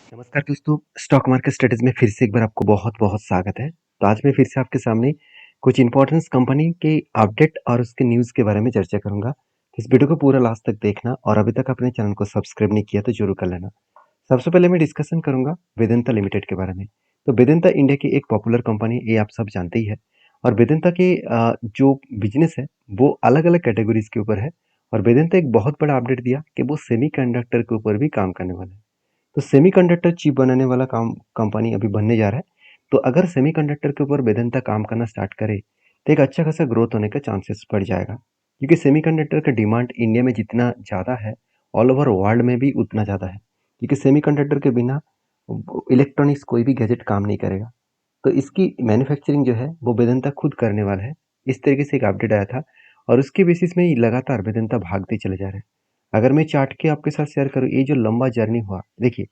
नमस्कार दोस्तों, stock market studies में फिर से एक बार आपको बहुत-बहुत स्वागत है। तो आज मैं फिर से आपके सामने कुछ इम्पोर्टेंस कंपनी के अपडेट और उसके न्यूज़ के बारे में चर्चा करूँगा। इस वीडियो को पूरा लास्ट तक देखना और अभी तक अपने चैनल को सब्सक्राइब नहीं किया तो ज़रूर कर लेना। सबसे पहले मैं डिस्कशन करूँगा वेदांता लिमिटेड के बारे में। तो वेदांता इंडिया की एक पॉपुलर कंपनी है, ये आप सब जानते ही है। और वेदांता के जो बिज़नेस है, वो अलग-अलग कैटेगरीज़ के ऊपर है और वेदांता एक बहुत बड़ा अपडेट दिया कि वो सेमीकंडक्टर के ऊपर भी काम करने वाला है। तो सेमीकंडक्टर चिप बनाने वाला काम कंपनी अभी बनने जा रहा है। तो अगर सेमीकंडक्टर के ऊपर वेदांता काम करना स्टार्ट करे तो एक अच्छा खासा ग्रोथ होने का चांसेस बढ़ जाएगा, क्योंकि सेमीकंडक्टर का डिमांड इंडिया में जितना ज़्यादा है, ऑल ओवर वर्ल्ड में भी उतना ज़्यादा है, क्योंकि सेमीकंडक्टर के बिना इलेक्ट्रॉनिक्स कोई भी गैजेट काम नहीं करेगा। तो इसकी मैन्युफैक्चरिंग जो है वो वेदांता खुद करने वाला है। इस तरीके से एक अपडेट आया था और उसके बेसिस में ही लगातार वेदांता भागते चले जा रहे हैं। अगर मैं चार्ट के आपके साथ शेयर करूँ, ये जो लंबा जर्नी हुआ, देखिए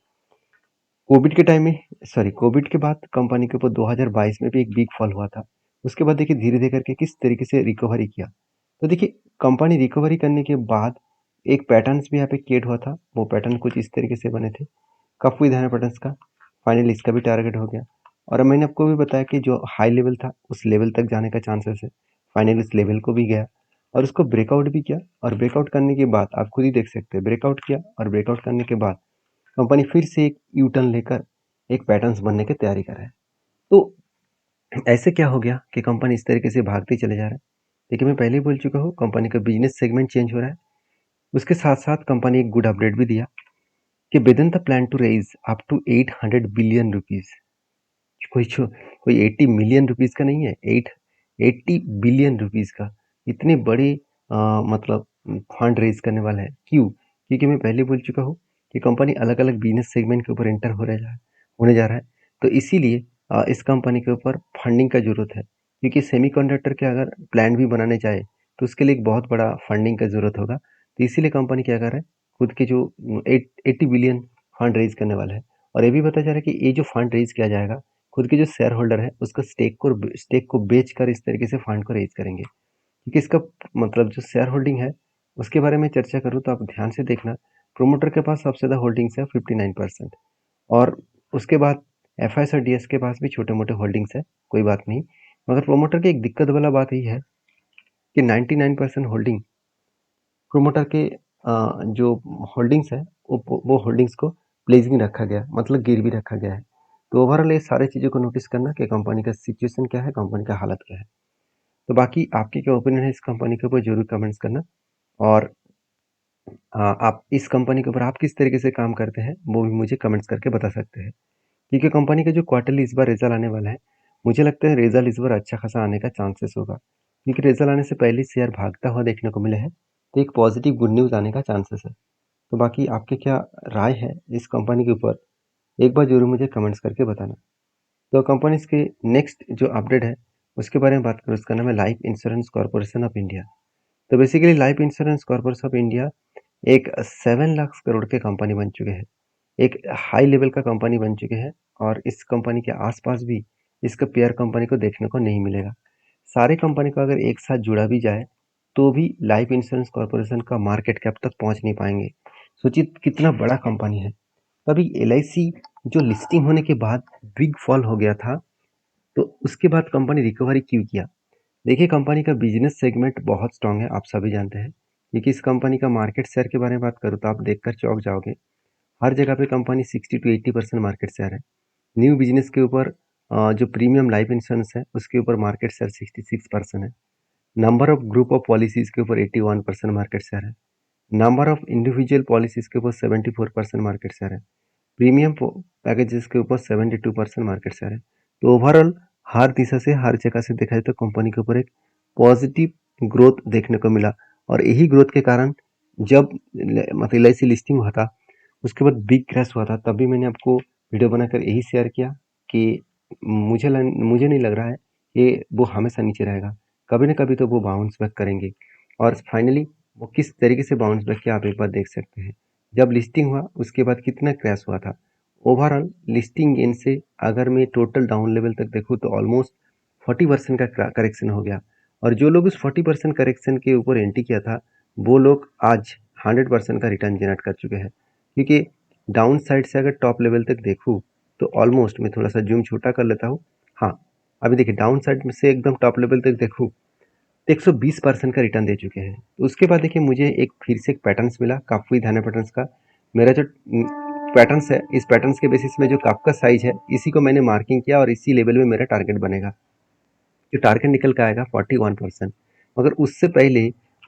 कोविड के टाइम में, सॉरी, कोविड के बाद कंपनी के ऊपर 2022 में भी एक बिग फॉल हुआ था। उसके बाद देखिए धीरे-धीरे करके किस तरीके से रिकवरी किया। तो देखिए कंपनी रिकवरी करने के बाद एक पैटर्न्स भी यहाँ पे क्रिएट हुआ था। वो पैटर्न कुछ इस तरीके से बने थे। काफ़ी उम्मीद है पैटर्न्स का। फाइनली इसका भी टारगेट हो गया और मैंने आपको भी बताया कि जो हाई लेवल था उस लेवल तक जाने का चांसेस है। फाइनली उस लेवल को भी गया और उसको ब्रेकआउट भी किया और ब्रेकआउट करने के बाद आप खुद ही देख सकते हैं, ब्रेकआउट किया और ब्रेकआउट करने के बाद कंपनी फिर से एक यू टर्न लेकर एक पैटर्न्स बनने की तैयारी कर रहा है। तो ऐसे क्या हो गया कि कंपनी इस तरीके से भागते चले जा रहा है। देखिए मैं पहले ही बोल चुका हूँ, कंपनी का बिजनेस सेगमेंट चेंज हो रहा है। उसके साथ साथ कंपनी एक गुड अपडेट भी दिया कि Vedanta plan to raise up to 800 billion rupees. कोई 80 मिलियन रुपीज का नहीं है, 80 बिलियन रुपीज का। इतने बड़े मतलब फंड रेज करने वाला है। क्यों? क्योंकि मैं पहले बोल चुका हूँ कि कंपनी अलग अलग बिजनेस सेगमेंट के ऊपर एंटर होने जा रहा है। तो इसीलिए इस कंपनी के ऊपर फंडिंग का जरूरत है, क्योंकि सेमीकंडक्टर के अगर प्लांट भी बनाने जाए तो उसके लिए एक बहुत बड़ा फंडिंग का जरूरत होगा। तो इसीलिए कंपनी क्या कर रहा है, खुद के जो 80 बिलियन फंड रेज करने वाला है। और ये भी बताया जा रहा है कि ये जो फंड रेज किया जाएगा, खुद के जो शेयर होल्डर है उसका स्टेक को बेचकर इस तरीके से फंड को रेज करेंगे, क्योंकि इसका मतलब जो शेयर होल्डिंग है उसके बारे में चर्चा करूँ तो आप ध्यान से देखना। प्रोमोटर के पास सबसे ज़्यादा होल्डिंग्स है 59%। और उसके बाद एफ और डी के पास भी छोटे मोटे होल्डिंग्स है, कोई बात नहीं। मगर प्रोमोटर की एक दिक्कत वाला बात यही है कि 99% होल्डिंग प्रोमोटर के जो होल्डिंग्स है वो होल्डिंग्स को प्लेस में रखा गया, मतलब गिरवी रखा गया है। तो ओवरऑल ये सारी चीज़ों को नोटिस करना कि कंपनी का सिचुएशन क्या है, कंपनी का हालत क्या है। तो बाकी आपकी क्या ओपिनियन है इस कंपनी के ऊपर ज़रूर कमेंट्स करना। और आप इस कंपनी के ऊपर आप किस तरीके से काम करते हैं वो भी मुझे कमेंट्स करके बता सकते हैं, क्योंकि कंपनी का जो क्वार्टरली इस बार रिजल्ट आने वाला है, मुझे लगता है रिजल्ट इस बार अच्छा खासा आने का चांसेस होगा, क्योंकि रिजल्ट आने से पहले शेयर भागता हुआ देखने को मिला है। तो एक पॉजिटिव गुड न्यूज़ आने का चांसेस है। तो बाकी आपके क्या राय है इस कंपनी के ऊपर, एक बार जरूर मुझे कमेंट्स करके बताना। तो कंपनीज के नेक्स्ट जो अपडेट है उसके बारे में बात करूँ, उसका नाम है life insurance corporation of India. तो basically life insurance corporation of India एक 7 लाख करोड़ के कंपनी बन चुके हैं, एक हाई लेवल का कंपनी बन चुके हैं। और इस कंपनी के आसपास भी इसका पेयर कंपनी को देखने को नहीं मिलेगा। सारे कंपनी को अगर एक साथ जुड़ा भी जाए तो भी लाइफ इंश्योरेंस कॉर्पोरेशन का मार्केट कैप तक पहुंच नहीं पाएंगे। सोचिए कितना बड़ा कंपनी है। तभी एल जो लिस्टिंग होने के बाद बिग फॉल हो गया था, तो उसके बाद कंपनी रिकवरी क्यों किया। देखिए कंपनी का बिजनेस सेगमेंट बहुत स्ट्रांग है, आप सभी जानते हैं। क्योंकि इस कंपनी का मार्केट शेयर के बारे में बात करूँ तो आप देखकर चौंक जाओगे। हर जगह पे कंपनी 60 to 80% मार्केट शेयर है। न्यू बिजनेस के ऊपर जो प्रीमियम लाइफ इंश्योरेंस है उसके ऊपर मार्केट शेयर 66% है। Number of group of policies के ऊपर 81% मार्केट शेयर है। नंबर ऑफ इंडिविजुअल पॉलिसीज के ऊपर 74% मार्केट शेयर है। प्रीमियम पैकेजेस के ऊपर 72% मार्केट शेयर है। तो ओवरऑल हर दिशा से, हर जगह से देखा जाए तो कंपनी के ऊपर एक पॉजिटिव ग्रोथ देखने को मिला। और यही ग्रोथ के कारण जब मतलब एल लिस्टिंग हुआ था उसके बाद बिग क्रैश हुआ था, तभी मैंने आपको वीडियो बनाकर यही शेयर किया कि मुझे नहीं लग रहा है कि वो हमेशा नीचे रहेगा, कभी ना कभी तो वो बाउंस बैक करेंगे। और फाइनली वो किस तरीके से बाउंस बैक किया आप एक बार देख सकते हैं। जब लिस्टिंग हुआ उसके बाद कितना क्रैश हुआ था। ओवरऑल लिस्टिंग गेन से अगर मैं टोटल डाउन लेवल तक देखूँ तो ऑलमोस्ट 40% का करेक्शन हो गया। और जो लोग उस 40% करेक्शन के ऊपर एंट्री किया था वो लोग आज 100% का रिटर्न जनरेट कर चुके हैं, क्योंकि डाउन साइड से अगर टॉप लेवल तक देखूँ तो ऑलमोस्ट मैं थोड़ा सा जूम छोटा कर लेता हूँ। हाँ, अभी देखिए डाउन साइड में से एकदम टॉप लेवल तक देखूँ तो 120% का रिटर्न दे चुके हैं। तो उसके बाद देखिए मुझे एक फिर से एक पैटर्न्स मिला काफ़ी धाना पैटर्न्स का। मेरा जो पैटर्न्स है, इस पैटर्न्स के बेसिस में जो काफ का साइज है इसी को मैंने मार्किंग किया और इसी लेवल में मेरा टारगेट बनेगा। जो टारगेट निकल के आएगा 41%। मगर उससे पहले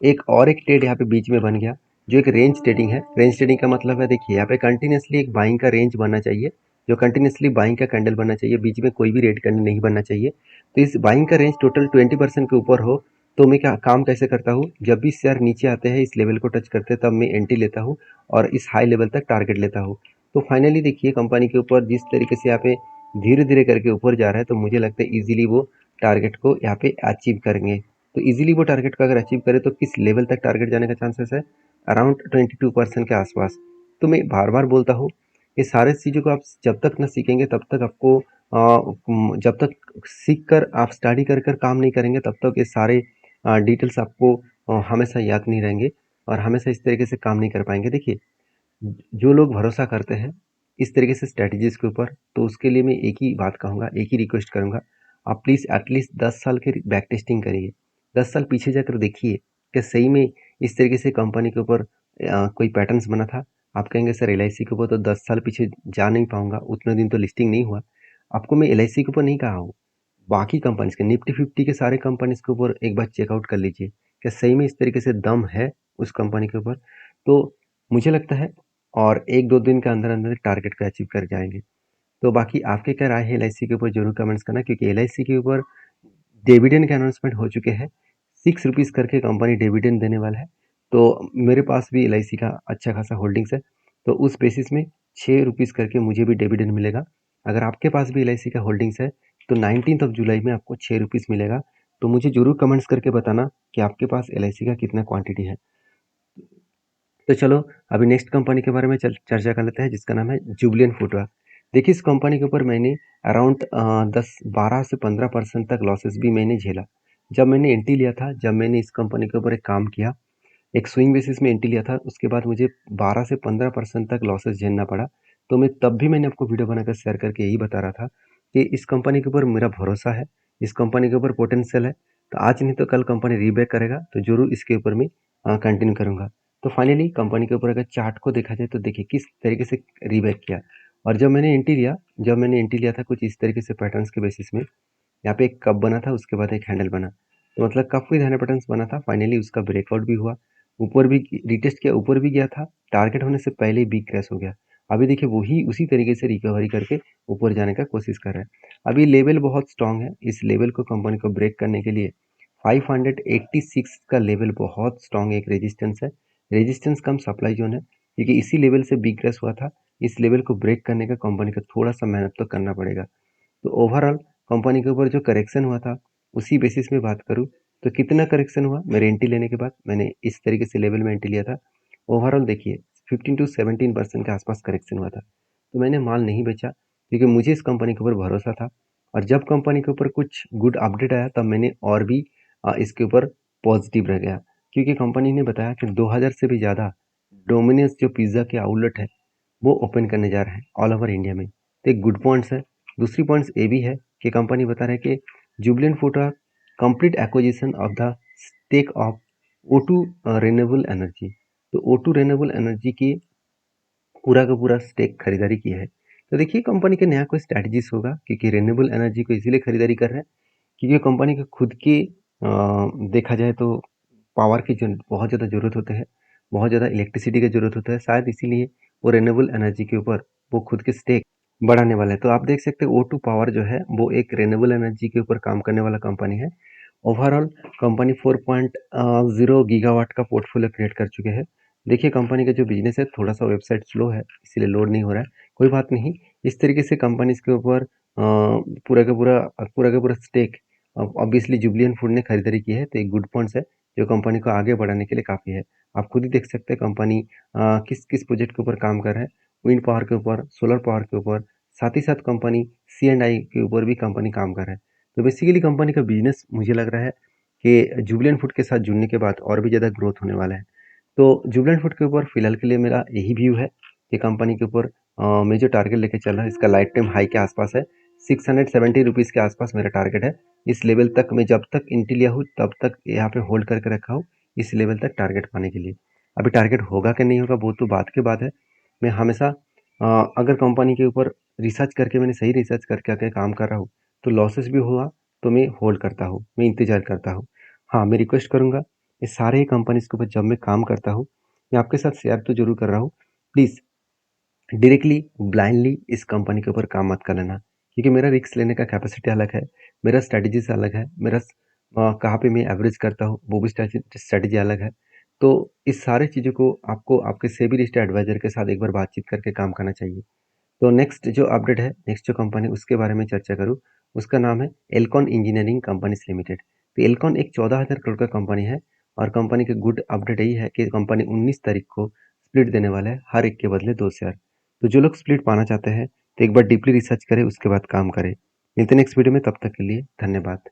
एक और एक ट्रेड यहाँ पे बीच में बन गया जो एक रेंज ट्रेडिंग है। रेंज ट्रेडिंग का मतलब है देखिए यहाँ पे कंटिन्यूसली एक बाइंग का रेंज बनना चाहिए, जो कंटिन्यूसली बाइंग का कैंडल बनना चाहिए, बीच में कोई भी रेड कैंडल नहीं बनना चाहिए। तो इस बाइंग का रेंज टोटल 20% के ऊपर हो तो मैं क्या काम कैसे करता हूँ, जब भी शेयर नीचे आते हैं इस लेवल को टच करते हैं तब मैं एंट्री लेता हूँ और इस हाई लेवल तक टारगेट लेता हूँ। तो फाइनली देखिए कंपनी के ऊपर जिस तरीके से यहाँ पे धीरे धीरे करके ऊपर जा रहा है तो मुझे लगता है इजीली वो टारगेट को यहाँ पे अचीव करेंगे। तो इजीली वो टारगेट को अगर अचीव करे तो किस लेवल तक टारगेट जाने का चांसेस है, अराउंड 22% के आसपास। तो मैं बार बार बोलता हूँ ये सारे चीज़ों को आप जब तक ना सीखेंगे तब तक आपको जब तक सीख कर आप स्टडी कर कर काम नहीं करेंगे तब तक ये सारे डिटेल्स आपको हमेशा याद नहीं रहेंगे और हमेशा इस तरीके से काम नहीं कर पाएंगे। देखिए जो लोग भरोसा करते हैं इस तरीके से स्ट्रैटेजीज के ऊपर तो उसके लिए मैं एक ही बात कहूँगा, एक ही रिक्वेस्ट करूँगा, आप प्लीज़ एटलीस्ट 10 साल के बैक टेस्टिंग करिए। 10 साल पीछे जाकर देखिए कि सही में इस तरीके से कंपनी के ऊपर कोई पैटर्न्स बना था। आप कहेंगे सर एल के ऊपर तो 10 साल पीछे जा नहीं पाऊंगा, उतने दिन तो लिस्टिंग नहीं हुआ। आपको मैं एल के ऊपर नहीं कहा हूँ, बाकी कंपनीज के निफ्टी 50 के सारे कंपनीज के ऊपर एक बार चेकआउट कर लीजिए क्या सही में इस तरीके से दम है उस कंपनी के ऊपर। तो मुझे लगता है और 1-2 दिन के अंदर अंदर टारगेट को अचीव कर जाएंगे। तो बाकी आपके क्या राय है एल के ऊपर जरूर कमेंट्स करना, क्योंकि एल के ऊपर डिविडेंड के अनाउंसमेंट हो चुके हैं। 6 रुपीज़ करके कंपनी डिविडेंड देने वाला है। तो मेरे पास भी एल का अच्छा खासा होल्डिंग्स है, तो उस बेसिस में 6 रुपीज़ करके मुझे भी डिविडेंड मिलेगा। अगर आपके पास भी एल का होल्डिंग्स है तो 19 जुलाई में आपको 6 रुपीज़ मिलेगा। तो मुझे जरूर कमेंट्स करके बताना कि आपके पास एल का कितना क्वांटिटी है। तो चलो अभी नेक्स्ट कंपनी के बारे में चर्चा कर लेते हैं जिसका नाम है जुबलियन फुटवेयर। देखिए इस कंपनी के ऊपर मैंने अराउंड 10 12 से 15% तक लॉसेस भी मैंने झेला जब मैंने एंट्री लिया था। जब मैंने इस कंपनी के ऊपर एक काम किया, एक स्विंग बेसिस में एंट्री लिया था, उसके बाद मुझे 12 से 15% तक लॉसेस झेलना पड़ा। तो मैं तब भी मैंने आपको वीडियो बनाकर शेयर करके यही बता रहा था कि इस कंपनी के ऊपर मेरा भरोसा है, इस कंपनी के ऊपर पोटेंशियल है। तो आज नहीं तो कल कंपनी रीबैक करेगा तो जरूर इसके ऊपर मैं कंटिन्यू करूँगा। तो फाइनली कंपनी के ऊपर अगर चार्ट को देखा जाए तो देखिए किस तरीके से रीबैक किया। और जब मैंने एंट्री लिया था कुछ इस तरीके से पैटर्न्स के बेसिस में यहाँ पे एक कप बना था, उसके बाद एक हैंडल बना। तो मतलब काफ़ी धाना पैटर्न्स बना था। फाइनली उसका ब्रेकआउट भी हुआ, ऊपर भी रिटेस्ट किया, ऊपर भी गया था, टारगेट होने से पहले ही बिग क्रैश हो गया। अभी देखिए वही उसी तरीके से रिकवरी करके ऊपर जाने का कोशिश कर रहा है। अभी लेवल बहुत स्ट्रांग है, इस लेवल को कंपनी को ब्रेक करने के लिए 586 का लेवल बहुत स्ट्रांग एक रेजिस्टेंस है। रेजिस्टेंस कम सप्लाई जोन है, क्योंकि इसी लेवल से बिग क्रैश हुआ था। इस लेवल को ब्रेक करने का कंपनी को थोड़ा सा मेहनत तो करना पड़ेगा। तो ओवरऑल कंपनी के ऊपर जो करेक्शन हुआ था उसी बेसिस में बात करूँ तो कितना करेक्शन हुआ मेरे एंट्री लेने के बाद, मैंने इस तरीके से लेवल में एंट्री लिया था। ओवरऑल देखिए 15 से 17% के आसपास करेक्शन हुआ था। तो मैंने माल नहीं बेचा क्योंकि मुझे इस कंपनी के ऊपर भरोसा था। और जब कंपनी के ऊपर कुछ गुड अपडेट आया तब मैंने और भी इसके ऊपर पॉजिटिव रह गया, क्योंकि कंपनी ने बताया कि 2000 से भी ज़्यादा डोमिनोज जो पिज़्ज़ा के आउटलेट है वो ओपन करने जा रहे हैं ऑल ओवर इंडिया में। तो एक गुड पॉइंट्स है। दूसरी पॉइंट्स ये भी है कि कंपनी बता रहा है कि Jubilant food complete acquisition of the stake of O2 renewable energy. तो O2 रिन्यूएबल एनर्जी की पूरा का पूरा स्टेक खरीदारी की है। तो देखिए कंपनी के नया कोई स्ट्रैटेजीज होगा, क्योंकि रिन्यूएबल एनर्जी को इसीलिए खरीदारी कर रहे हैं क्योंकि कंपनी के खुद की देखा जाए तो पावर की जो बहुत ज़्यादा ज़रूरत होते हैं, बहुत ज़्यादा इलेक्ट्रिसिटी की ज़रूरत होता है, शायद इसीलिए वो रिन्यूएबल एनर्जी के ऊपर वो खुद के स्टेक बढ़ाने वाला है। तो आप देख सकते हैं O2 पावर जो है वो एक रिन्यूएबल एनर्जी के ऊपर काम करने वाला कंपनी है। ओवरऑल कंपनी 4.0 गीगावाट का पोर्टफोलियो क्रिएट कर चुके हैं। देखिए कंपनी का जो बिजनेस है थोड़ा सा वेबसाइट स्लो है इसीलिए लोड नहीं हो रहा है, कोई बात नहीं। इस तरीके से कंपनी के ऊपर पूरा का पूरा स्टेक ऑब्वियसली जुबलियन फूड ने खरीदारी की है। तो एक गुड पॉइंट्स है जो कंपनी को आगे बढ़ाने के लिए काफ़ी है। आप खुद ही देख सकते हैं कंपनी किस किस प्रोजेक्ट के ऊपर काम कर रहा है, विंड पावर के ऊपर, सोलर पावर के ऊपर, साथ ही साथ कंपनी C&I के ऊपर भी कंपनी काम कर रहा है। तो बेसिकली कंपनी का बिजनेस मुझे लग रहा है कि जुबलियन फूड के साथ जुड़ने के बाद और भी ज़्यादा ग्रोथ होने वाला है। तो जुबलियन फूड के ऊपर फिलहाल के लिए मेरा यही व्यू है। ये कंपनी के ऊपर मैं जो टारगेट लेके चल रहा हूँ इसका लाइफ टाइम हाई के आसपास है। 670 रुपीज़ के आसपास मेरा टारगेट है। इस लेवल तक मैं जब तक एंट्री लिया हूँ तब तक यहाँ पे होल्ड करके रखा हूँ, इस लेवल तक टारगेट पाने के लिए। अभी टारगेट होगा कि नहीं होगा वो तो बात की बात है। मैं हमेशा अगर कंपनी के ऊपर रिसर्च करके, मैंने सही रिसर्च करके आके काम कर रहा हूँ तो लॉसेस भी हुआ तो मैं होल्ड करता हूँ, मैं इंतज़ार करता हूँ। हाँ, मैं रिक्वेस्ट करूँगा ये सारे कंपनीज़ के ऊपर जब मैं काम करता हूँ, मैं आपके साथ शेयर तो ज़रूर कर रहा हूँ। प्लीज़ डायरेक्टली ब्लाइंडली इस कंपनी के ऊपर काम मत कर लेना, क्योंकि मेरा रिस्क लेने का कैपेसिटी अलग है, मेरा स्ट्रैटेजीज अलग है, मेरा कहाँ पे मैं एवरेज करता हूँ वो भी स्ट्रैटेजी अलग है। तो इस सारी चीज़ों को आपको आपके सेबी रजिस्टर्ड एडवाइजर के साथ एक बार बातचीत करके काम करना चाहिए। तो नेक्स्ट जो अपडेट है, नेक्स्ट जो कंपनी उसके बारे में चर्चा करूँ, उसका नाम है एल्कॉन इंजीनियरिंग कंपनीज लिमिटेड। तो एल्कॉन एक 14,000 करोड़ का कंपनी है और कंपनी की गुड अपडेट यही है कि कंपनी 19 तारीख को स्प्लिट देने वाला है, हर एक के बदले 2 शेयर। तो जो लोग स्प्लिट पाना चाहते हैं तो एक बार डीपली रिसर्च करें, उसके बाद काम करें। मिलते हैं नेक्स्ट वीडियो में, तब तक के लिए धन्यवाद।